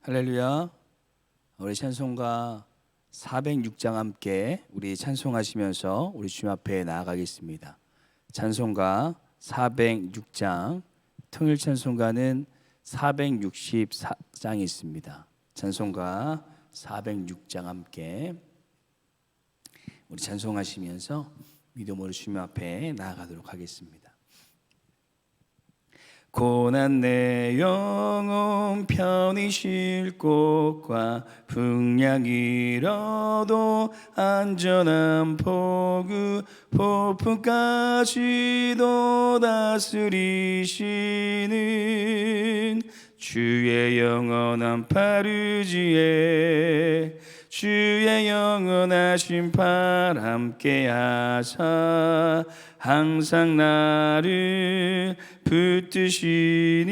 할렐루야. 우리 찬송가 406장 함께 우리 찬송하시면서 우리 주님 앞에 나아가겠습니다. 찬송가 406장, 통일 찬송가는 464장이 있습니다. 찬송가 406장 함께 우리 찬송하시면서 믿음으로 주님 앞에 나아가도록 하겠습니다. 고난 내 영혼 편히 쉴 곳과 풍랑 잃어도 안전한 포구 폭풍까지도 다스리시는 주의 영원한 파르지에 주의 영원하신 팔 함께 하사 항상 나를 붙드시니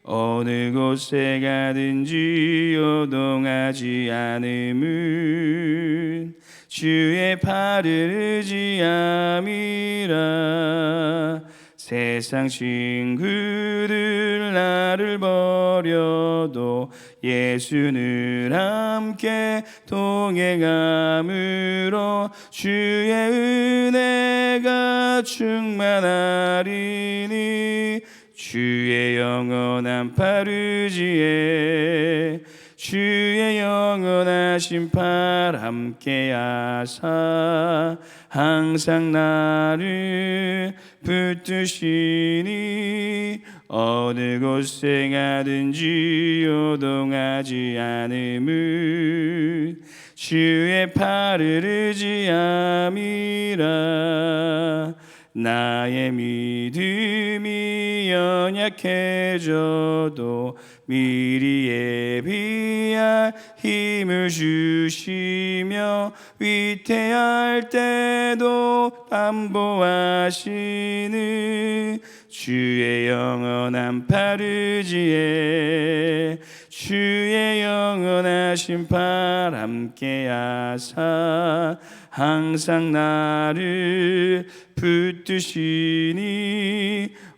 어느 곳에 가든지 요동하지 않음은 주의 팔을 의지함이라. 세상 친구들 나를 버려도 예수는 함께 동행함으로 주의 은혜가 충만하리니 주의 영원한 파르지에 주의 영원하신 팔 함께 하사 항상 나를 붙드시니 어느 곳에 가든지 요동하지 않음은 주의 팔을 의지함이라. 나의 믿음이 연약해져도 미리 예비할 힘을 주시며 위태할 때도 담보하시는 주의 영원한 파르지에 주의 영원하신 팔 함께 하사 항상 나를 붙드시니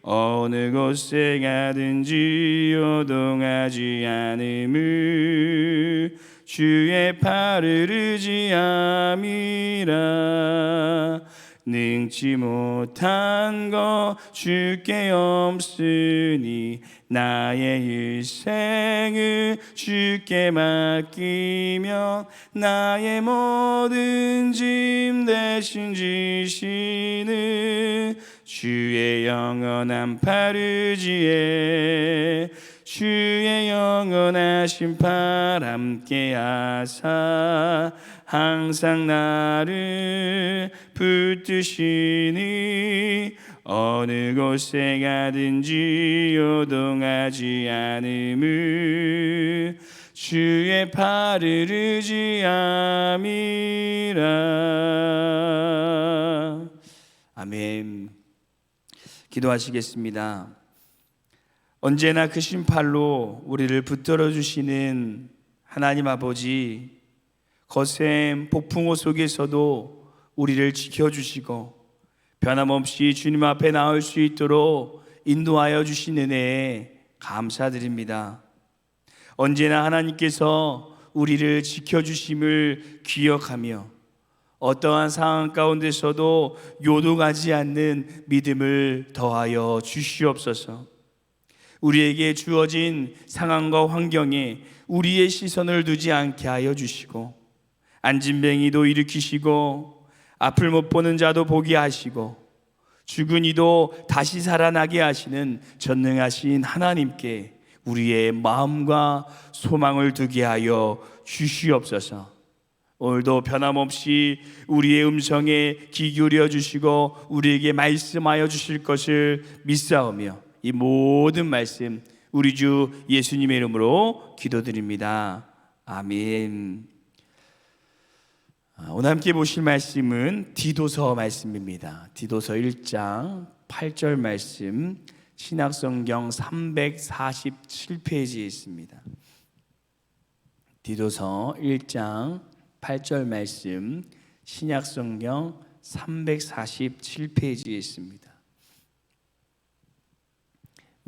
어느 곳에 가든지 요동하지 않음을 주의 팔을 의지함이라. 능치 못한 것 주께 없으니 나의 일생을 주께 맡기며 나의 모든 짐 대신 지시는 주의 영원한 파르지에 주의 영원하신 팔 함께 하사 항상 나를 붙드시니 어느 곳에 가든지 요동하지 않음을 주의 팔을 의지함이라. 아멘. 기도하시겠습니다. 언제나 크신 팔로 우리를 붙들어 주시는 하나님 아버지, 거센 폭풍우 속에서도 우리를 지켜주시고 변함없이 주님 앞에 나올 수 있도록 인도하여 주신 은혜에 감사드립니다. 언제나 하나님께서 우리를 지켜주심을 기억하며 어떠한 상황 가운데서도 요동하지 않는 믿음을 더하여 주시옵소서. 우리에게 주어진 상황과 환경에 우리의 시선을 두지 않게 하여 주시고 안진뱅이도 일으키시고 앞을 못 보는 자도 보게 하시고 죽은 이도 다시 살아나게 하시는 전능하신 하나님께 우리의 마음과 소망을 두게 하여 주시옵소서. 오늘도 변함없이 우리의 음성에 귀 기울여 주시고 우리에게 말씀하여 주실 것을 믿사오며 이 모든 말씀 우리 주 예수님의 이름으로 기도드립니다. 아멘. 오늘 함께 보실 말씀은 디도서 말씀입니다. 디도서 1장 8절 말씀, 신약성경 347페이지에 있습니다. 디도서 1장 8절 말씀, 신약성경 347페이지에 있습니다.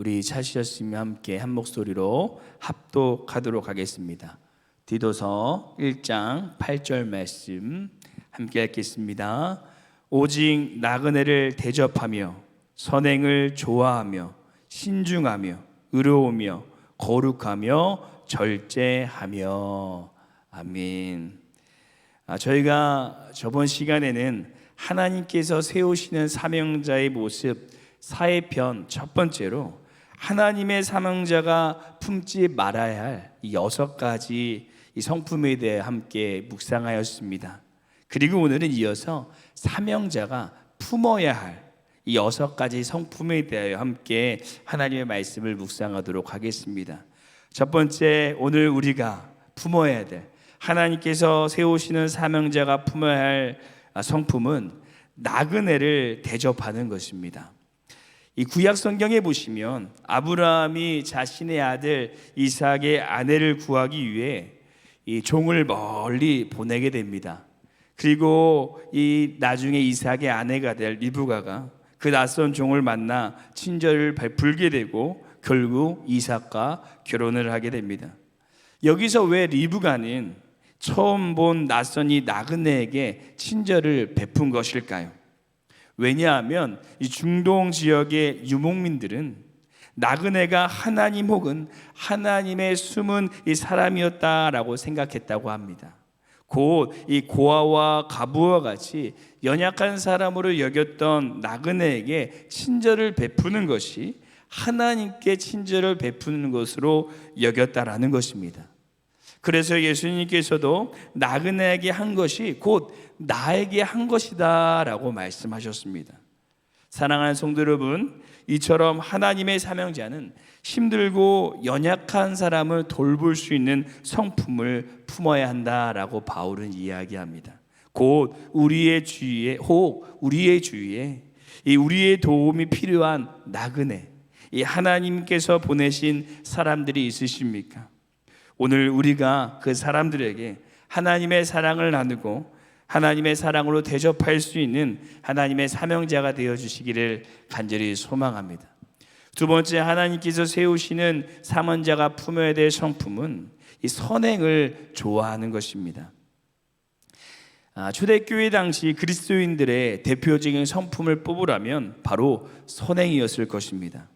우리 찾으셨으면 함께 한 목소리로 합독하도록 하겠습니다. 디도서 1장 8절 말씀 함께 읽겠습니다. 오직 나그네를 대접하며 선행을 좋아하며 신중하며 의로우며 거룩하며 절제하며. 아멘. 저희가 저번 시간에는 하나님께서 세우시는 사명자의 모습 사회편 첫 번째로 하나님의 사명자가 품지 말아야 할 이 6가지 이 성품에 대해 함께 묵상하였습니다. 그리고 오늘은 이어서 사명자가 품어야 할 이 6가지 성품에 대하여 함께 하나님의 말씀을 묵상하도록 하겠습니다. 첫 번째, 오늘 우리가 품어야 될 하나님께서 세우시는 사명자가 품어야 할 성품은 나그네를 대접하는 것입니다. 이 구약 성경에 보시면 아브라함이 자신의 아들 이삭의 아내를 구하기 위해 이 종을 멀리 보내게 됩니다. 그리고 이 나중에 이삭의 아내가 될 리브가가 그 낯선 종을 만나 친절을 베풀게 되고 결국 이삭과 결혼을 하게 됩니다. 여기서 왜 리브가는 처음 본 낯선 이 나그네에게 친절을 베푼 것일까요? 왜냐하면 이 중동 지역의 유목민들은 나그네가 하나님 혹은 하나님의 숨은 이 사람이었다라고 생각했다고 합니다. 곧 이 고아와 과부와 같이 연약한 사람으로 여겼던 나그네에게 친절을 베푸는 것이 하나님께 친절을 베푸는 것으로 여겼다라는 것입니다. 그래서 예수님께서도 나그네에게 한 것이 곧 나에게 한 것이다 라고 말씀하셨습니다. 사랑하는 성도 여러분, 이처럼 하나님의 사명자는 힘들고 연약한 사람을 돌볼 수 있는 성품을 품어야 한다라고 바울은 이야기합니다. 곧 우리의 주위에 이 우리의 도움이 필요한 나그네, 이 하나님께서 보내신 사람들이 있으십니까? 오늘 우리가 그 사람들에게 하나님의 사랑을 나누고 하나님의 사랑으로 대접할 수 있는 하나님의 사명자가 되어주시기를 간절히 소망합니다. 두 번째, 하나님께서 세우시는 사명자가 품어야 될 성품은 이 선행을 좋아하는 것입니다. 초대교회 당시 그리스도인들의 대표적인 성품을 뽑으라면 바로 선행이었을 것입니다.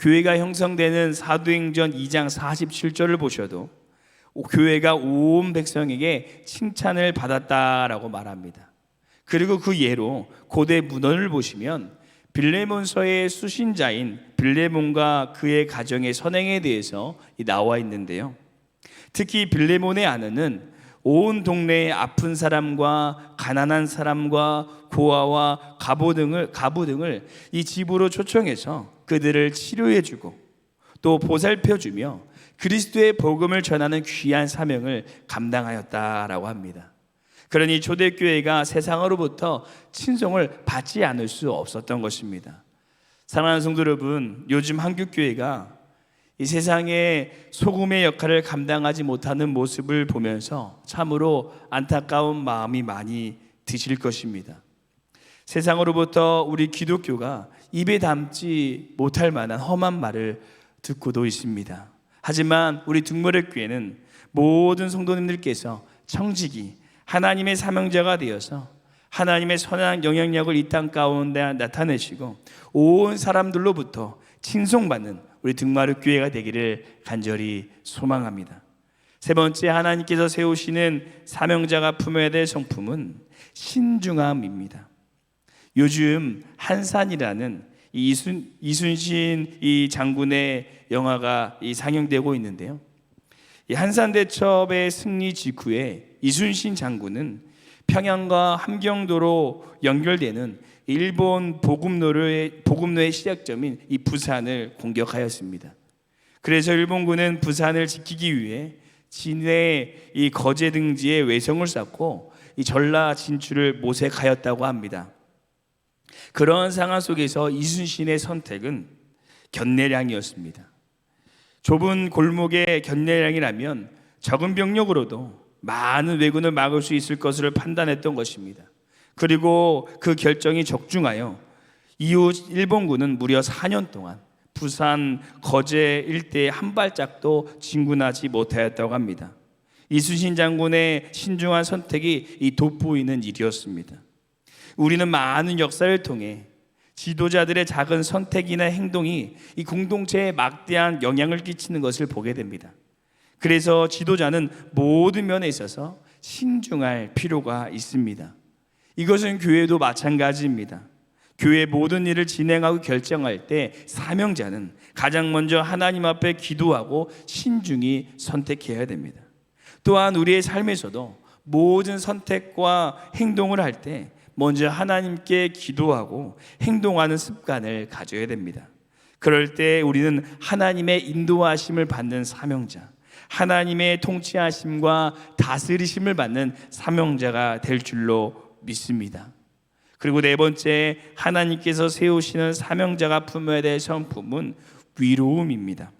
교회가 형성되는 사도행전 2장 47절을 보셔도 교회가 온 백성에게 칭찬을 받았다라고 말합니다. 그리고 그 예로 고대 문헌을 보시면 빌레몬서의 수신자인 빌레몬과 그의 가정의 선행에 대해서 나와 있는데요. 특히 빌레몬의 아내는 온 동네의 아픈 사람과 가난한 사람과 고아와 가부 등을 이 집으로 초청해서 그들을 치료해주고 또 보살펴주며 그리스도의 복음을 전하는 귀한 사명을 감당하였다라고 합니다. 그러니 초대교회가 세상으로부터 친송을 받지 않을 수 없었던 것입니다. 사랑하는 성도 여러분, 요즘 한국교회가 이 세상에 소금의 역할을 감당하지 못하는 모습을 보면서 참으로 안타까운 마음이 많이 드실 것입니다. 세상으로부터 우리 기독교가 입에 담지 못할 만한 험한 말을 듣고도 있습니다. 하지만 우리 등모래교회는 모든 성도님들께서 청지기 하나님의 사명자가 되어서 하나님의 선한 영향력을 이 땅 가운데 나타내시고 온 사람들로부터 칭송받는 우리 등마루교회가 되기를 간절히 소망합니다. 세 번째, 하나님께서 세우시는 사명자가 품어야 될 성품은 신중함입니다. 요즘 한산이라는 이순신 이 장군의 영화가 상영되고 있는데요. 이 한산대첩의 승리 직후에 이순신 장군은 평양과 함경도로 연결되는 일본 보급로의 시작점인 이 부산을 공격하였습니다. 그래서 일본군은 부산을 지키기 위해 진해 이 거제 등지에 외성을 쌓고 이 전라 진출을 모색하였다고 합니다. 그러한 상황 속에서 이순신의 선택은 견내량이었습니다. 좁은 골목의 견내량이라면 적은 병력으로도 많은 왜군을 막을 수 있을 것을 판단했던 것입니다. 그리고 그 결정이 적중하여 이후 일본군은 무려 4년 동안 부산, 거제 일대에 한 발짝도 진군하지 못하였다고 합니다. 이순신 장군의 신중한 선택이 돋보이는 일이었습니다. 우리는 많은 역사를 통해 지도자들의 작은 선택이나 행동이 이 공동체에 막대한 영향을 끼치는 것을 보게 됩니다. 그래서 지도자는 모든 면에 있어서 신중할 필요가 있습니다. 이것은 교회도 마찬가지입니다. 교회 모든 일을 진행하고 결정할 때 사명자는 가장 먼저 하나님 앞에 기도하고 신중히 선택해야 됩니다. 또한 우리의 삶에서도 모든 선택과 행동을 할 때 먼저 하나님께 기도하고 행동하는 습관을 가져야 됩니다. 그럴 때 우리는 하나님의 인도하심을 받는 사명자, 하나님의 통치하심과 다스리심을 받는 사명자가 될 줄로 믿습니다. 그리고 네 번째, 하나님께서 세우시는 사명자가 품어야 될 성품은 위로움입니다.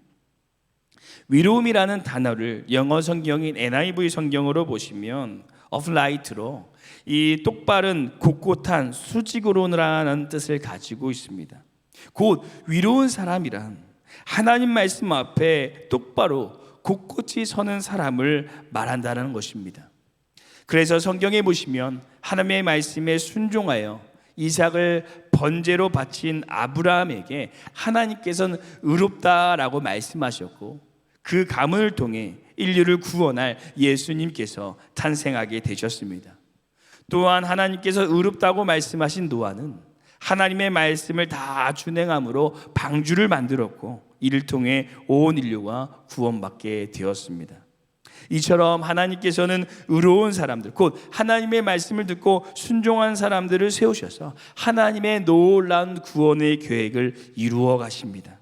위로움이라는 단어를 영어 성경인 NIV 성경으로 보시면 upright로 이 똑바른 곧곧한 수직으로라는 뜻을 가지고 있습니다. 곧 위로운 사람이란 하나님 말씀 앞에 똑바로 곧곧이 서는 사람을 말한다는 것입니다. 그래서 성경에 보시면 하나님의 말씀에 순종하여 이삭을 번제로 바친 아브라함에게 하나님께서는 의롭다라고 말씀하셨고, 그 가문을 통해 인류를 구원할 예수님께서 탄생하게 되셨습니다. 또한 하나님께서 의롭다고 말씀하신 노아는 하나님의 말씀을 다 준행함으로 방주를 만들었고, 이를 통해 온 인류가 구원받게 되었습니다. 이처럼 하나님께서는 의로운 사람들, 곧 하나님의 말씀을 듣고 순종한 사람들을 세우셔서 하나님의 놀라운 구원의 계획을 이루어 가십니다.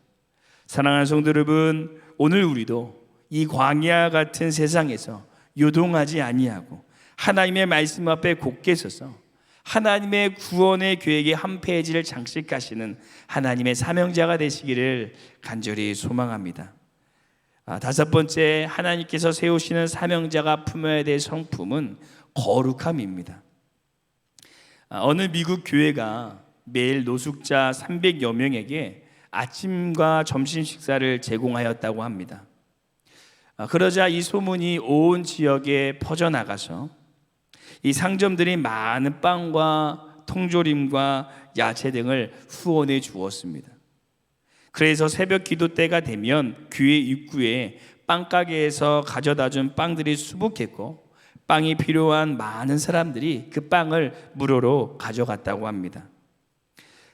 사랑하는 성도 여러분, 오늘 우리도 이 광야 같은 세상에서 요동하지 아니하고 하나님의 말씀 앞에 곧게 서서 하나님의 구원의 계획의 한 페이지를 장식하시는 하나님의 사명자가 되시기를 간절히 소망합니다. 다섯 번째, 하나님께서 세우시는 사명자가 품어야 될 성품은 거룩함입니다. 어느 미국 교회가 매일 노숙자 300여 명에게 아침과 점심 식사를 제공하였다고 합니다. 그러자 이 소문이 온 지역에 퍼져나가서 이 상점들이 많은 빵과 통조림과 야채 등을 후원해 주었습니다. 그래서 새벽 기도 때가 되면 교회 입구에 빵가게에서 가져다 준 빵들이 수북했고, 빵이 필요한 많은 사람들이 그 빵을 무료로 가져갔다고 합니다.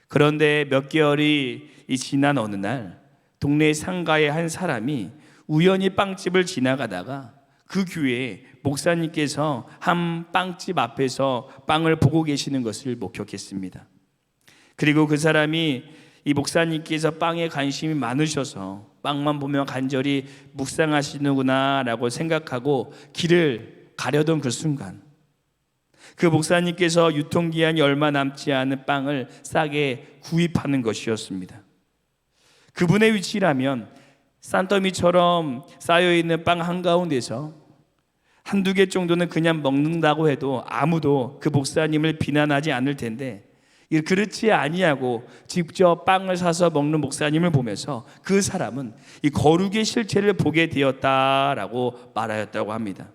그런데 몇 개월이 지난 어느 날 동네 상가의 한 사람이 우연히 빵집을 지나가다가 그 교회에 목사님께서 한 빵집 앞에서 빵을 보고 계시는 것을 목격했습니다. 그리고 그 사람이 이 목사님께서 빵에 관심이 많으셔서 빵만 보면 간절히 묵상하시는구나 라고 생각하고 길을 가려던 그 순간, 그 목사님께서 유통기한이 얼마 남지 않은 빵을 싸게 구입하는 것이었습니다. 그분의 위치라면 산더미처럼 쌓여있는 빵 한가운데서 한두 개 정도는 그냥 먹는다고 해도 아무도 그 목사님을 비난하지 않을 텐데, 그렇지 아니하고 직접 빵을 사서 먹는 목사님을 보면서 그 사람은 이 거룩의 실체를 보게 되었다라고 말하였다고 합니다.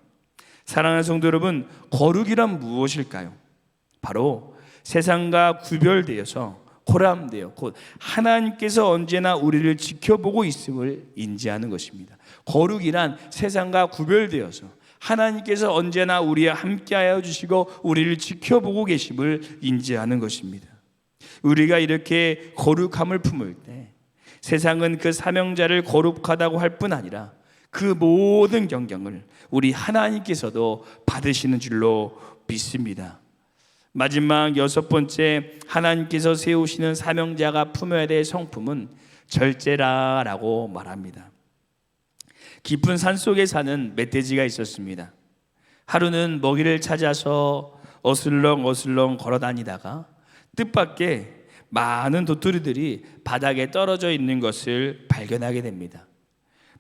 사랑하는 성도 여러분, 거룩이란 무엇일까요? 바로 세상과 구별되어서 코람되어 곧 하나님께서 언제나 우리를 지켜보고 있음을 인지하는 것입니다. 거룩이란 세상과 구별되어서 하나님께서 언제나 우리와 함께하여 주시고 우리를 지켜보고 계심을 인지하는 것입니다. 우리가 이렇게 거룩함을 품을 때 세상은 그 사명자를 거룩하다고 할 뿐 아니라 그 모든 경경을 우리 하나님께서도 받으시는 줄로 믿습니다. 마지막 여섯 번째, 하나님께서 세우시는 사명자가 품어야 될 성품은 절제라라고 말합니다. 깊은 산속에 사는 멧돼지가 있었습니다. 하루는 먹이를 찾아서 어슬렁어슬렁 걸어다니다가 뜻밖의 많은 도토리들이 바닥에 떨어져 있는 것을 발견하게 됩니다.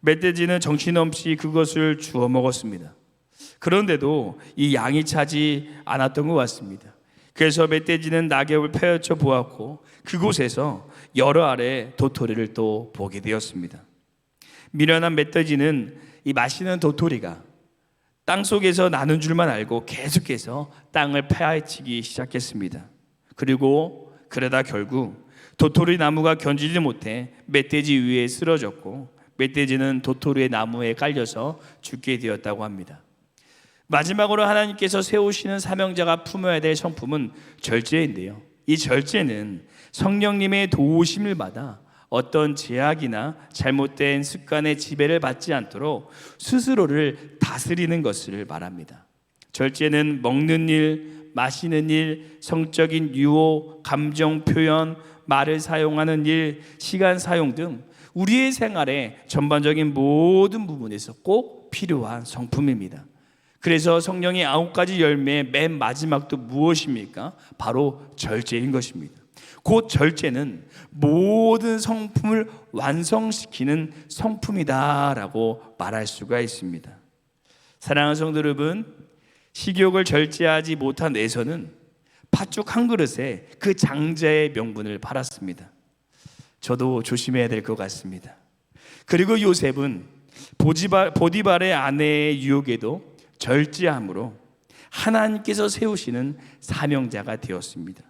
멧돼지는 정신없이 그것을 주워 먹었습니다. 그런데도 이 양이 차지 않았던 것 같습니다. 그래서 멧돼지는 낙엽을 펴쳐 보았고 그곳에서 여러 알의 도토리를 또 보게 되었습니다. 미련한 멧돼지는 이 맛있는 도토리가 땅 속에서 나는 줄만 알고 계속해서 땅을 파헤치기 시작했습니다. 그리고 그러다 결국 도토리 나무가 견디지 못해 멧돼지 위에 쓰러졌고 멧돼지는 도토리의 나무에 깔려서 죽게 되었다고 합니다. 마지막으로 하나님께서 세우시는 사명자가 품어야 될 성품은 절제인데요, 이 절제는 성령님의 도우심을 받아 어떤 제약이나 잘못된 습관의 지배를 받지 않도록 스스로를 다스리는 것을 말합니다. 절제는 먹는 일, 마시는 일, 성적인 유혹, 감정 표현, 말을 사용하는 일, 시간 사용 등 우리의 생활의 전반적인 모든 부분에서 꼭 필요한 성품입니다. 그래서 성령의 9가지 열매의 맨 마지막도 무엇입니까? 바로 절제인 것입니다. 곧 절제는 모든 성품을 완성시키는 성품이다라고 말할 수가 있습니다. 사랑하는 성도 여러분, 식욕을 절제하지 못한 에서는 팥죽 한 그릇에 그 장자의 명분을 팔았습니다. 저도 조심해야 될 것 같습니다. 그리고 요셉은 보디발의 아내의 유혹에도 절제함으로 하나님께서 세우시는 사명자가 되었습니다.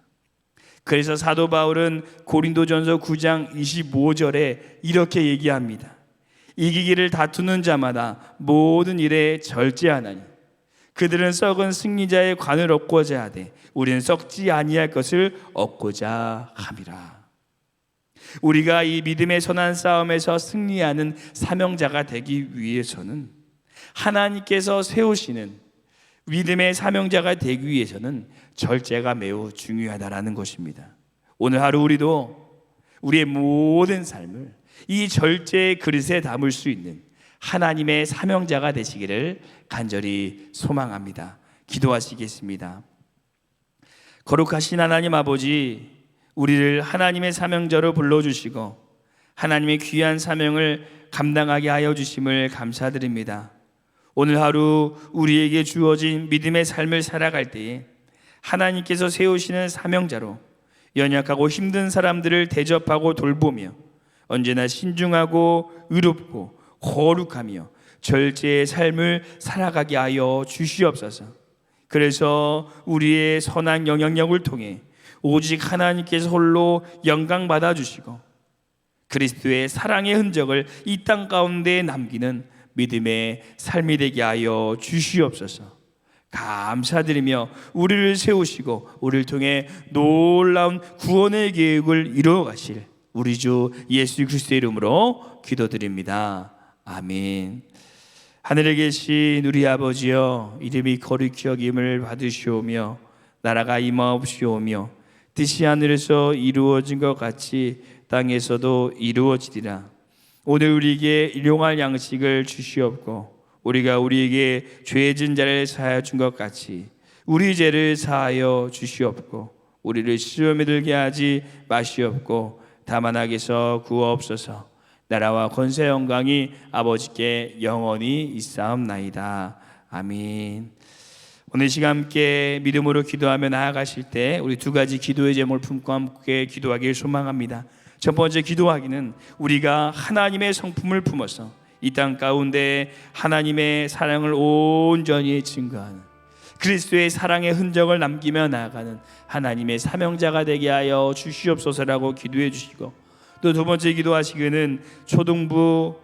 그래서 사도 바울은 고린도전서 9장 25절에 이렇게 얘기합니다. 이기기를 다투는 자마다 모든 일에 절제하나니 그들은 썩은 승리자의 관을 얻고자 하되 우리는 썩지 아니할 것을 얻고자 함이라. 우리가 이 믿음의 선한 싸움에서 승리하는 사명자가 되기 위해서는, 하나님께서 세우시는 믿음의 사명자가 되기 위해서는 절제가 매우 중요하다라는 것입니다. 오늘 하루 우리도 우리의 모든 삶을 이 절제의 그릇에 담을 수 있는 하나님의 사명자가 되시기를 간절히 소망합니다. 기도하시겠습니다. 거룩하신 하나님 아버지, 우리를 하나님의 사명자로 불러주시고 하나님의 귀한 사명을 감당하게 하여 주심을 감사드립니다. 오늘 하루 우리에게 주어진 믿음의 삶을 살아갈 때에 하나님께서 세우시는 사명자로 연약하고 힘든 사람들을 대접하고 돌보며 언제나 신중하고 의롭고 거룩하며 절제의 삶을 살아가게 하여 주시옵소서. 그래서 우리의 선한 영향력을 통해 오직 하나님께서 홀로 영광 받아주시고 그리스도의 사랑의 흔적을 이 땅 가운데 남기는 믿음의 삶이 되게 하여 주시옵소서. 감사드리며 우리를 세우시고 우리를 통해 놀라운 구원의 계획을 이루어 가실 우리 주 예수 그리스도의 이름으로 기도드립니다. 아멘. 하늘에 계신 우리 아버지여, 이름이 거룩히 여김을 받으시오며 나라가 임하옵시오며 뜻이 하늘에서 이루어진 것 같이 땅에서도 이루어지리라. 오늘 우리에게 일용할 양식을 주시옵고 우리가 우리에게 죄진 자를 사하여 준 것 같이 우리 죄를 사하여 주시옵고 우리를 시험에 들게 하지 마시옵고 다만 악에서 구하옵소서. 나라와 권세 영광이 아버지께 영원히 있사옵나이다. 아멘. 오늘 시간 함께 믿음으로 기도하며 나아가실 때 우리 두 가지 기도의 제목을 품고 함께 기도하기를 소망합니다. 첫 번째 기도하기는 우리가 하나님의 성품을 품어서 이 땅 가운데 하나님의 사랑을 온전히 증거하는 그리스도의 사랑의 흔적을 남기며 나아가는 하나님의 사명자가 되게 하여 주시옵소서라고 기도해 주시고, 또 두 번째 기도하시기는 초등부,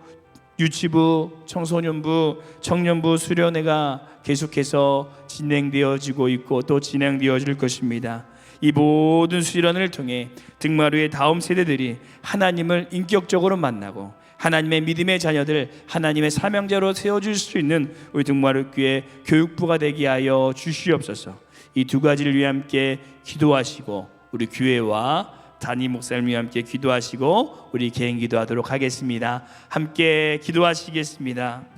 유치부, 청소년부, 청년부 수련회가 계속해서 진행되어지고 있고 또 진행되어질 것입니다. 이 모든 수련을 통해 등마루의 다음 세대들이 하나님을 인격적으로 만나고 하나님의 믿음의 자녀들, 하나님의 사명자로 세워줄 수 있는 우리 등마루교회 교육부가 되게 하여 주시옵소서. 이 두 가지를 위해 함께 기도하시고 우리 교회와 담임 목사님과 함께 기도하시고 우리 개인 기도하도록 하겠습니다. 함께 기도하시겠습니다.